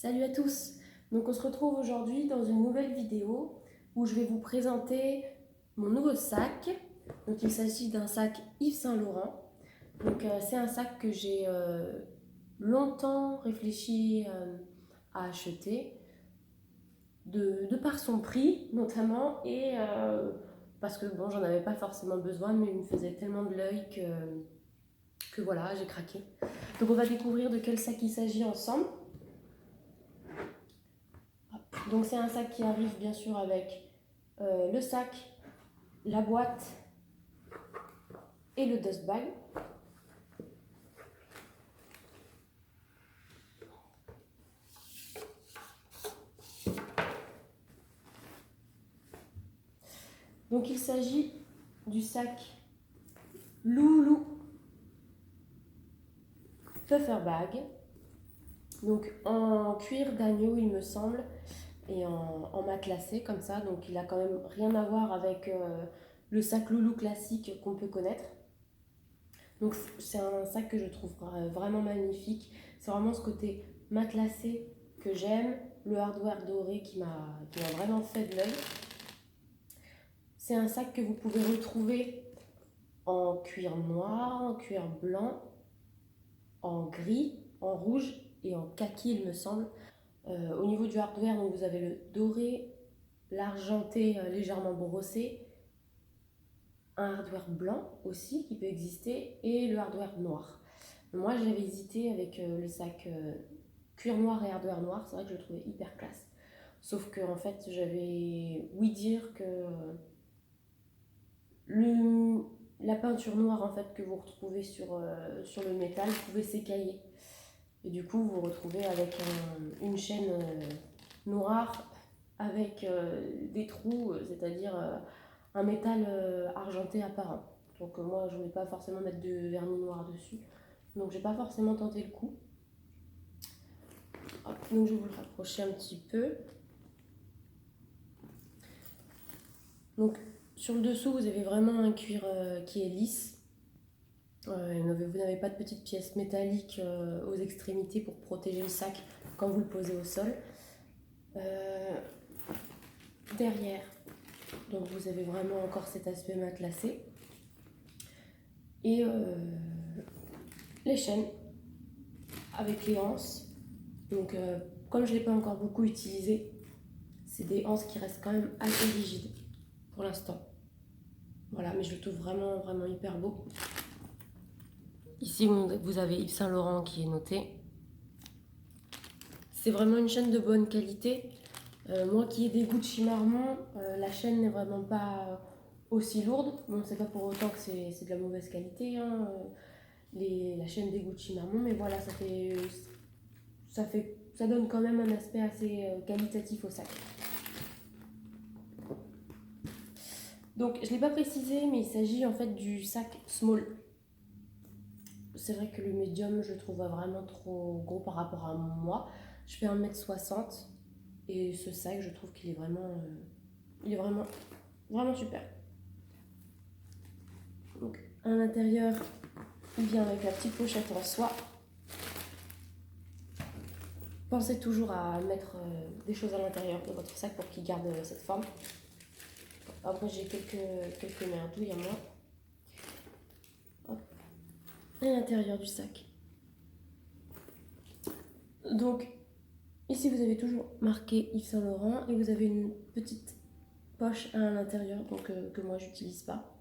Salut à tous. Donc on se retrouve aujourd'hui dans une nouvelle vidéo où je vais vous présenter mon nouveau sac. Donc il s'agit d'un sac Yves Saint Laurent. Donc c'est un sac que j'ai longtemps réfléchi à acheter de par son prix notamment et parce que bon, j'en avais pas forcément besoin, mais il me faisait tellement de l'œil que voilà, j'ai craqué. Donc on va découvrir de quel sac il s'agit ensemble. Donc c'est un sac qui arrive bien sûr avec le sac, la boîte et le dust bag. Donc il s'agit du sac Loulou Puffer Bag. Donc en cuir d'agneau il me semble et en matelassé comme ça. Donc il a quand même rien à voir avec le sac Loulou classique qu'on peut connaître. Donc c'est un sac que je trouve vraiment magnifique. C'est vraiment ce côté matelassé que j'aime, le hardware doré qui m'a vraiment fait de l'œil. C'est un sac que vous pouvez retrouver en cuir noir, en cuir blanc, en gris, en rouge et en kaki il me semble. Au niveau du hardware, donc vous avez le doré, l'argenté légèrement brossé, un hardware blanc aussi qui peut exister et le hardware noir. Moi j'avais hésité avec le sac cuir noir et hardware noir, c'est vrai que je le trouvais hyper classe. Sauf que en fait j'avais ouï dire que la peinture noire en fait que vous retrouvez sur le métal pouvait s'écailler. Et du coup vous vous retrouvez avec une chaîne noire avec des trous, c'est-à-dire un métal argenté apparent. Donc moi je voulais pas forcément mettre de vernis noir dessus. Donc j'ai pas forcément tenté le coup. Hop, donc je vais vous le rapprocher un petit peu. Donc sur le dessous vous avez vraiment un cuir qui est lisse. Vous n'avez pas de petites pièces métalliques aux extrémités pour protéger le sac quand vous le posez au sol. Derrière, donc vous avez vraiment encore cet aspect matelassé. Et les chaînes avec les anses. Donc comme je ne l'ai pas encore beaucoup utilisé, c'est des anses qui restent quand même assez rigides pour l'instant. Voilà, mais je le trouve vraiment, vraiment hyper beau. Ici, vous avez Yves Saint Laurent qui est noté. C'est vraiment une chaîne de bonne qualité. Moi qui ai des Gucci Marmont, la chaîne n'est vraiment pas aussi lourde. Bon, c'est pas pour autant que c'est de la mauvaise qualité, hein, la chaîne des Gucci Marmont, mais voilà, ça donne quand même un aspect assez qualitatif au sac. Donc, je ne l'ai pas précisé, mais il s'agit en fait du sac small. C'est vrai que le medium, je le trouve vraiment trop gros par rapport à moi. Je fais 1m60 et ce sac, je trouve qu'il est vraiment, vraiment super. Donc, à l'intérieur, il vient avec la petite pochette en soie. Pensez toujours à mettre des choses à l'intérieur de votre sac pour qu'il garde cette forme. Après, j'ai quelques merdouilles à moi. Hop. À l'intérieur du sac. Donc, ici, vous avez toujours marqué Yves Saint Laurent et vous avez une petite poche à l'intérieur, donc que moi, j'utilise pas.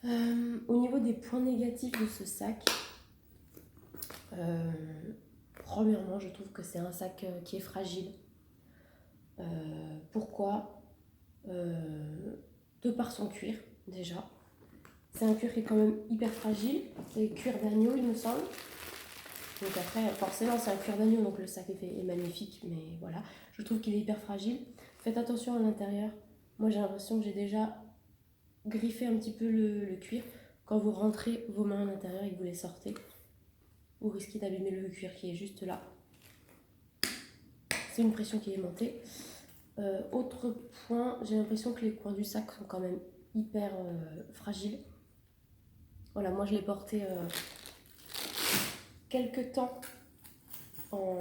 Au niveau des points négatifs de ce sac, premièrement, je trouve que c'est un sac qui est fragile. Pourquoi de par son cuir, déjà. C'est un cuir qui est quand même hyper fragile. C'est cuir d'agneau, il me semble. Donc après, forcément, c'est un cuir d'agneau, donc le sac est magnifique, mais voilà. Je trouve qu'il est hyper fragile. Faites attention à l'intérieur. Moi, j'ai l'impression que j'ai déjà griffé un petit peu le cuir. Quand vous rentrez vos mains à l'intérieur et que vous les sortez, vous risquez d'abîmer le cuir qui est juste là. C'est une pression qui est montée. Autre point, j'ai l'impression que les coins du sac sont quand même hyper fragiles. Voilà, moi je l'ai porté quelques temps en,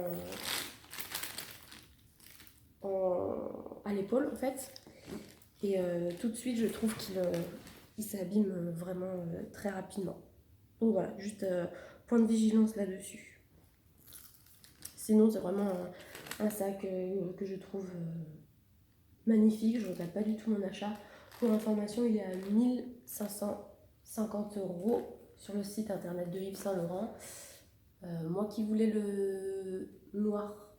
à l'épaule en fait. Et tout de suite, je trouve qu'il s'abîme vraiment très rapidement. Donc voilà, juste point de vigilance là-dessus. Sinon, c'est vraiment un sac que je trouve magnifique. Je ne regrette pas du tout mon achat. Pour information, il est à 1 550 € sur le site internet de Yves Saint Laurent. Moi qui voulais le noir,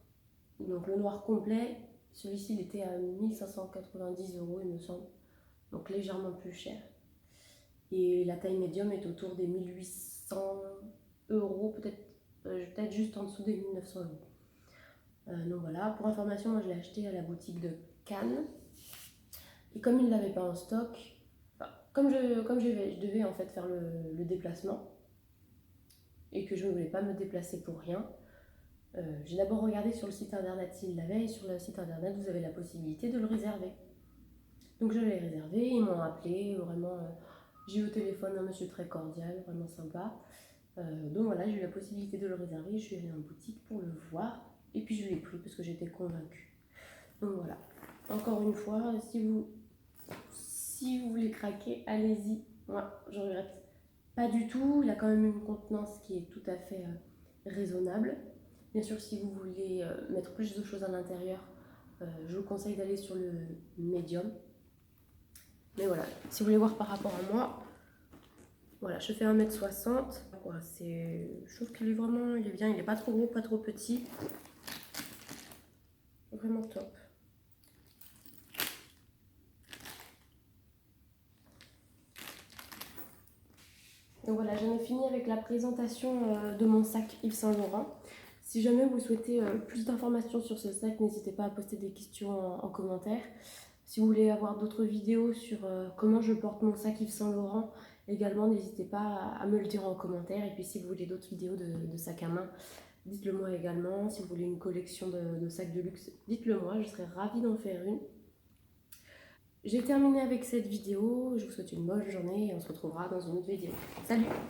donc le noir complet, celui-ci il était à 1 590 € il me semble, donc légèrement plus cher. Et la taille médium est autour des 1 800 €, peut-être juste en dessous des 1 900 €. Donc voilà, pour information, moi je l'ai acheté à la boutique de Cannes. Et comme il ne l'avait pas en stock, enfin, je devais en fait faire le déplacement et que je ne voulais pas me déplacer pour rien, j'ai d'abord regardé sur le site internet s'il l'avait, et sur le site internet vous avez la possibilité de le réserver. Donc je l'ai réservé, ils m'ont appelé, vraiment, j'ai eu au téléphone un monsieur très cordial, vraiment sympa. Donc voilà, j'ai eu la possibilité de le réserver, je suis allée en boutique pour le voir, et puis je l'ai pris parce que j'étais convaincue. Donc voilà, encore une fois, si vous voulez craquer, allez-y. Moi, je regrette pas du tout, il a quand même une contenance qui est tout à fait raisonnable. Bien sûr, si vous voulez mettre plus de choses à l'intérieur, je vous conseille d'aller sur le médium. Mais voilà, si vous voulez voir par rapport à moi, voilà, je fais 1 m 60. Je trouve qu'il est vraiment, il est bien, il n'est pas trop gros, pas trop petit. Vraiment top. Donc voilà, j'en ai fini avec la présentation de mon sac Yves Saint Laurent. Si jamais vous souhaitez plus d'informations sur ce sac, n'hésitez pas à poster des questions en commentaire. Si vous voulez avoir d'autres vidéos sur comment je porte mon sac Yves Saint Laurent, également n'hésitez pas à me le dire en commentaire. Et puis si vous voulez d'autres vidéos de sacs à main, dites-le moi également. Si vous voulez une collection de sacs de luxe, dites-le moi, je serais ravie d'en faire une. J'ai terminé avec cette vidéo, je vous souhaite une bonne journée et on se retrouvera dans une autre vidéo. Salut!